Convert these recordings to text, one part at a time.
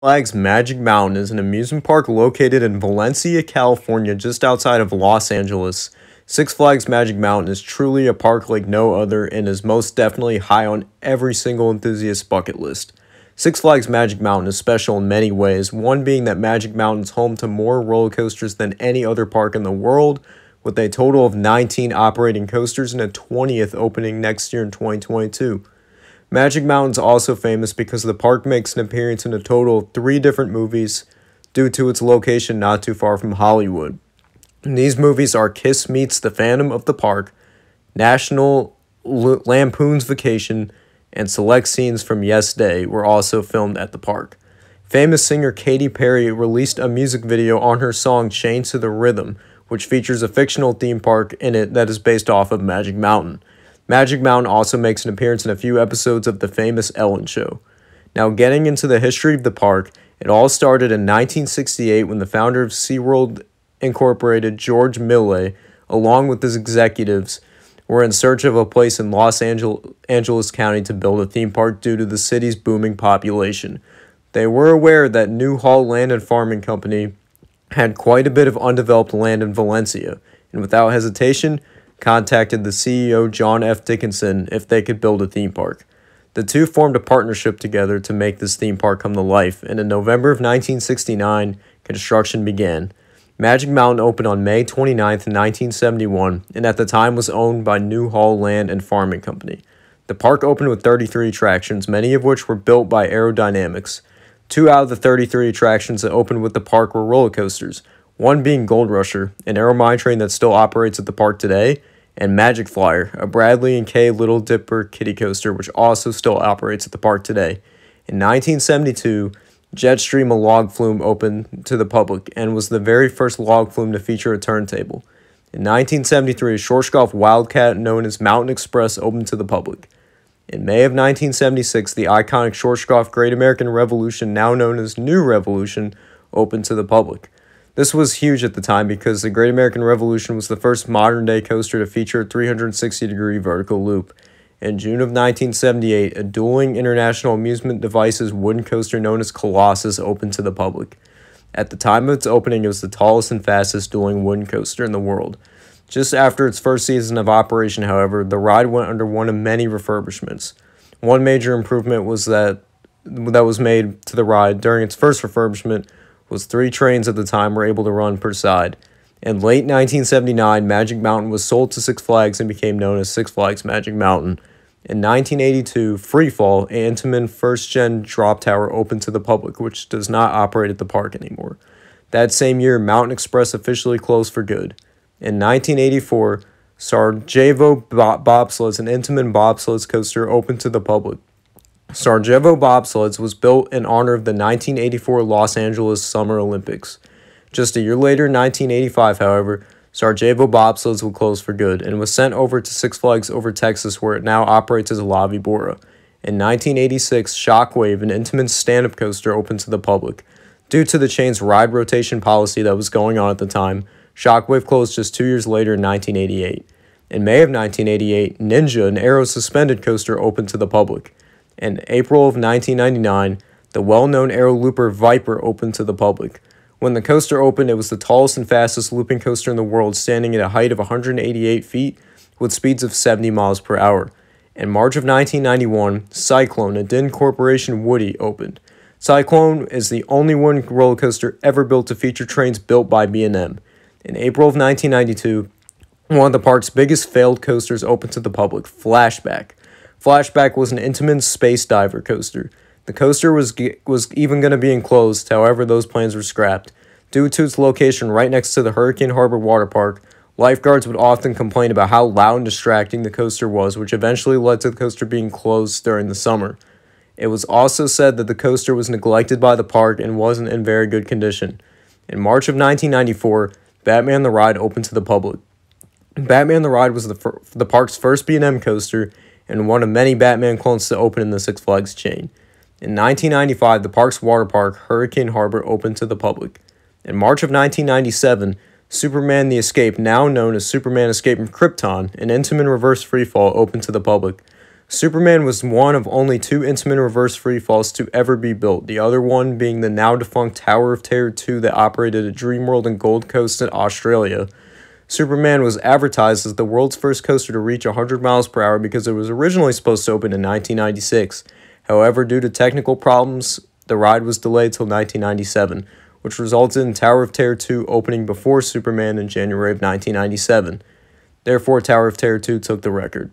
Flags Magic Mountain is an amusement park located in Valencia, California, just outside of Los Angeles. Six Flags Magic Mountain is truly a park like no other and is most definitely high on every single enthusiast's bucket list. Six Flags Magic Mountain is special in many ways, one being that Magic Mountain is home to more roller coasters than any other park in the world, with a total of 19 operating coasters and a 20th opening next year in 2022. Magic Mountain's also famous because the park makes an appearance in a total of 3 different movies due to its location not too far from Hollywood. And these movies are Kiss Meets the Phantom of the Park, National Lampoon's Vacation, and select scenes from Yes Day were also filmed at the park. Famous singer Katy released a music video on her song Chained to the Rhythm, which features a fictional theme park in it that is based off of Magic Mountain. Magic Mountain also makes an appearance in a few episodes of the famous Ellen Show. Now, getting into the history of the park, it all started in 1968 when the founder of SeaWorld Incorporated, George Millay, along with his executives, were in search of a place in Los Angeles County to build a theme park due to the city's booming population. They were aware that New Hall Land and Farming Company had quite a bit of undeveloped land in Valencia, and without hesitation, contacted the CEO John F. Dickinson if they could build a theme park. The two formed a partnership together to make this theme park come to life, and in November of 1969, construction began. Magic Mountain opened on May 29, 1971, and at the time was owned by New Hall Land and Farming Company. The park opened with 33 attractions, many of which were built by Aerodynamics. 2 out of the 33 attractions that opened with the park were roller coasters, one being Gold Rusher, an aero mine train that still operates at the park today, and Magic Flyer, a Bradley and Kay Little Dipper kiddie coaster which also still operates at the park today. In 1972, Jetstream, a log flume, opened to the public and was the very first log flume to feature a turntable. In 1973, a Schwarzkopf Wildcat known as Mountain Express opened to the public. In May of 1976, the iconic Schwarzkopf Great American Revolution, now known as New Revolution, opened to the public. This was huge at the time because the Great American Revolution was the first modern-day coaster to feature a 360-degree vertical loop. In June of 1978, a dueling International Amusement Devices wooden coaster known as Colossus opened to the public. At the time of its opening, it was the tallest and fastest dueling wooden coaster in the world. Just after its first season of operation, however, the ride went under one of many refurbishments. One major improvement that was made to the ride during its first refurbishment was 3 trains at the time were able to run per side. In late 1979, Magic Mountain was sold to Six Flags and became known as Six Flags Magic Mountain. In 1982, Freefall, an Intamin first-gen drop tower, opened to the public, which does not operate at the park anymore. That same year, Mountain Express officially closed for good. In 1984, Sarajevo Bobsleds, an Intamin bobsleds coaster, opened to the public. Sarajevo Bobsleds was built in honor of the 1984 Los Angeles Summer Olympics. Just a year later, in 1985, however, Sarajevo Bobsleds would close for good and was sent over to Six Flags Over Texas, where it now operates as La Vibora. In 1986, Shockwave, an Intamin stand-up coaster, opened to the public. Due to the chain's ride rotation policy that was going on at the time, Shockwave closed just 2 years later in 1988. In May of 1988, Ninja, an aero suspended coaster, opened to the public. In April of 1999, the well-known aero looper Viper opened to the public. When the coaster opened, it was the tallest and fastest looping coaster in the world, standing at a height of 188 feet with speeds of 70 miles per hour. In March of 1991, Cyclone, a Din Corporation Woody, opened. Cyclone is the only one roller coaster ever built to feature trains built by B&M. In April of 1992, one of the park's biggest failed coasters opened to the public, Flashback. Flashback was an Intamin space diver coaster. The coaster was even going to be enclosed, however those plans were scrapped. Due to its location right next to the Hurricane Harbor Water Park, lifeguards would often complain about how loud and distracting the coaster was, which eventually led to the coaster being closed during the summer. It was also said that the coaster was neglected by the park and wasn't in very good condition. In March of 1994, Batman the Ride opened to the public. Batman the Ride was the park's first B&M coaster and one of many Batman clones to open in the Six Flags chain. In 1995, the park's water park, Hurricane Harbor, opened to the public. In March of 1997, Superman the Escape, now known as Superman Escape from Krypton, an Intamin reverse freefall, opened to the public. Superman was one of only two Intamin reverse freefalls to ever be built, the other one being the now-defunct Tower of Terror 2 that operated at Dreamworld and Gold Coast in Australia. Superman was advertised as the world's first coaster to reach 100 miles per hour because it was originally supposed to open in 1996. However, due to technical problems, the ride was delayed till 1997, which resulted in Tower of Terror 2 opening before Superman in January of 1997. Therefore, Tower of Terror 2 took the record.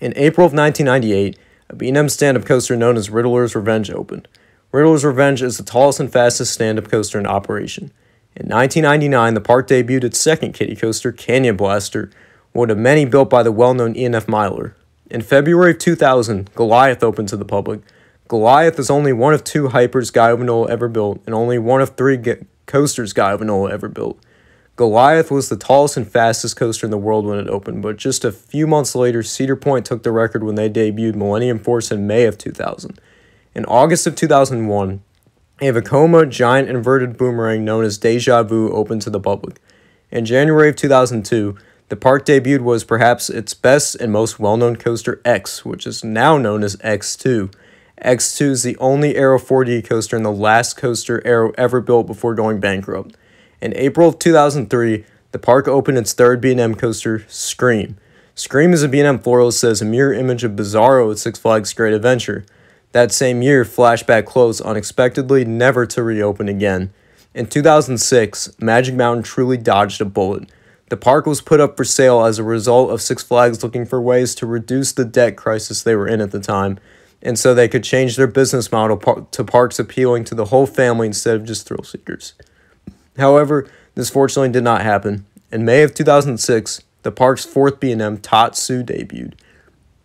In April of 1998, a B&M stand-up coaster known as Riddler's Revenge opened. Riddler's Revenge is the tallest and fastest stand-up coaster in operation. In 1999, the park debuted its second kiddie coaster, Canyon Blaster, one of many built by the well-known E&F Miler. In February of 2000, Goliath opened to the public. Goliath is only one of two hypers Guy Ovinola ever built, and only one of three coasters Guy Ovinola ever built. Goliath was the tallest and fastest coaster in the world when it opened, but just a few months later, Cedar Point took the record when they debuted Millennium Force in May of 2000. In August of 2001, a Vekoma giant inverted boomerang known as Deja Vu opened to the public. In January of 2002, the park debuted what was perhaps its best and most well-known coaster, X, which is now known as X2. X2 is the only Aero 4D coaster and the last coaster Aero ever built before going bankrupt. In April of 2003, the park opened its third B&M coaster, Scream. Scream is a B&M florist that is a mirror image of Bizarro at Six Flags Great Adventure. That same year, Flashback closed unexpectedly, never to reopen again. In 2006, Magic Mountain truly dodged a bullet. The park was put up for sale as a result of Six Flags looking for ways to reduce the debt crisis they were in at the time, and so they could change their business model to parks appealing to the whole family instead of just thrill seekers. However, this fortunately did not happen. In May of 2006, the park's fourth B&M, Tatsu, debuted.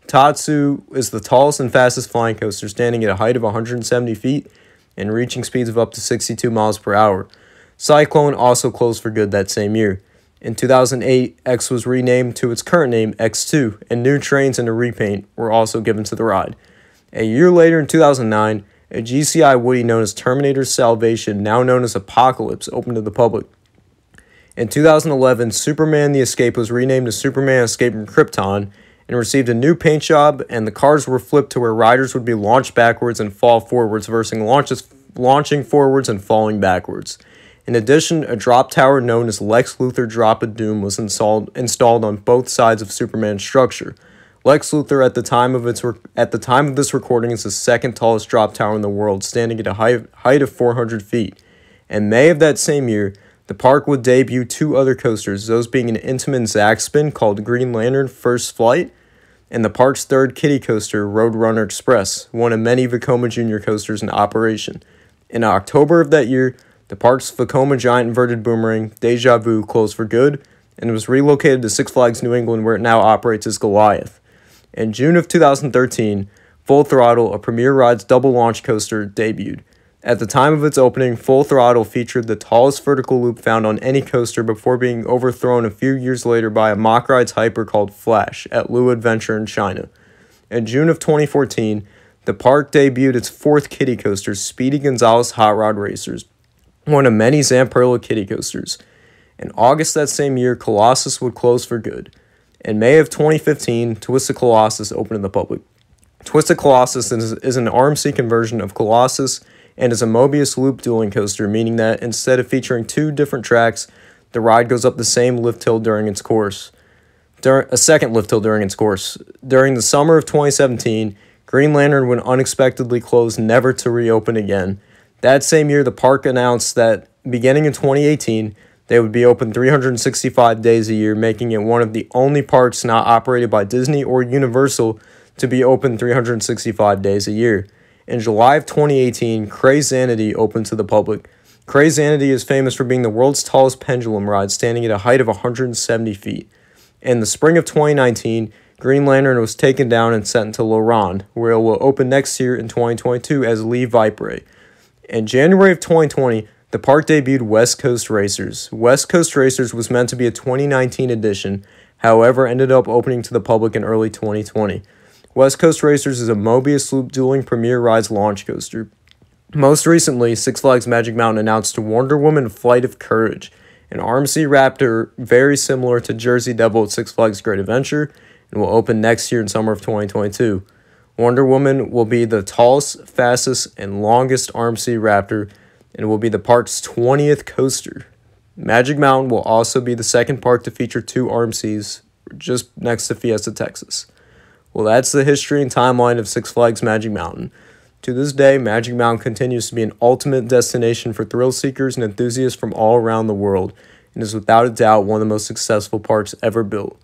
Tatsu is the tallest and fastest flying coaster, standing at a height of 170 feet and reaching speeds of up to 62 miles per hour. Cyclone also closed for good that same year. In 2008, X was renamed to its current name, X2, and new trains and a repaint were also given to the ride. A year later, in 2009, a GCI Woody known as Terminator's Salvation, now known as Apocalypse, opened to the public. In 2011, Superman the Escape was renamed to Superman Escape from Krypton and received a new paint job, and the cars were flipped to where riders would be launched backwards and fall forwards versus launching forwards and falling backwards. In addition, a drop tower known as Lex Luthor Drop of Doom was installed on both sides of Superman's structure. Lex Luthor at the time of this recording is the second tallest drop tower in the world, standing at a height of 400 feet. In May of that same year, the park would debut two other coasters, those being an Intamin Zack Spin called Green Lantern First Flight, and the park's third kiddie coaster, Roadrunner Express, one of many Vekoma Jr. coasters in operation. In October of that year, the park's Vekoma giant inverted boomerang, Deja Vu, closed for good, and was relocated to Six Flags New England, where it now operates as Goliath. In June of 2013, Full Throttle, a Premier Rides double launch coaster, debuted. At the time of its opening, Full Throttle featured the tallest vertical loop found on any coaster before being overthrown a few years later by a Mock Rides hyper called Flash at Lu Adventure in China. In June of 2014, the park debuted its fourth kiddie coaster, Speedy Gonzales Hot Rod Racers, one of many Zamperla kiddie coasters. In August that same year, Colossus would close for good. In May of 2015, Twisted Colossus opened to the public. Twisted Colossus is an RMC conversion of Colossus and is a Mobius loop dueling coaster, meaning that instead of featuring two different tracks, the ride goes up the same lift hill during its course. A second lift hill during its course. During the summer of 2017, Green Lantern would unexpectedly close, never to reopen again. That same year, the park announced that beginning in 2018, they would be open 365 days a year, making it one of the only parks not operated by Disney or Universal to be open 365 days a year. In July of 2018, Crazanity opened to the public. Crazanity is famous for being the world's tallest pendulum ride, standing at a height of 170 feet. In the spring of 2019, Green Lantern was taken down and sent to Laurent, where it will open next year in 2022 as Lee Vipre. In January of 2020, the park debuted West Coast Racers. West Coast Racers was meant to be a 2019 edition, however ended up opening to the public in early 2020. West Coast Racers is a Mobius loop dueling Premier Rides launch coaster. Most recently, Six Flags Magic Mountain announced Wonder Woman Flight of Courage, an RMC Raptor very similar to Jersey Devil at Six Flags Great Adventure, and will open next year in summer of 2022. Wonder Woman will be the tallest, fastest, and longest RMC Raptor, and will be the park's 20th coaster. Magic Mountain will also be the second park to feature 2 RMCs, just next to Fiesta, Texas. Well, that's the history and timeline of Six Flags Magic Mountain. To this day, Magic Mountain continues to be an ultimate destination for thrill seekers and enthusiasts from all around the world, and is without a doubt one of the most successful parks ever built.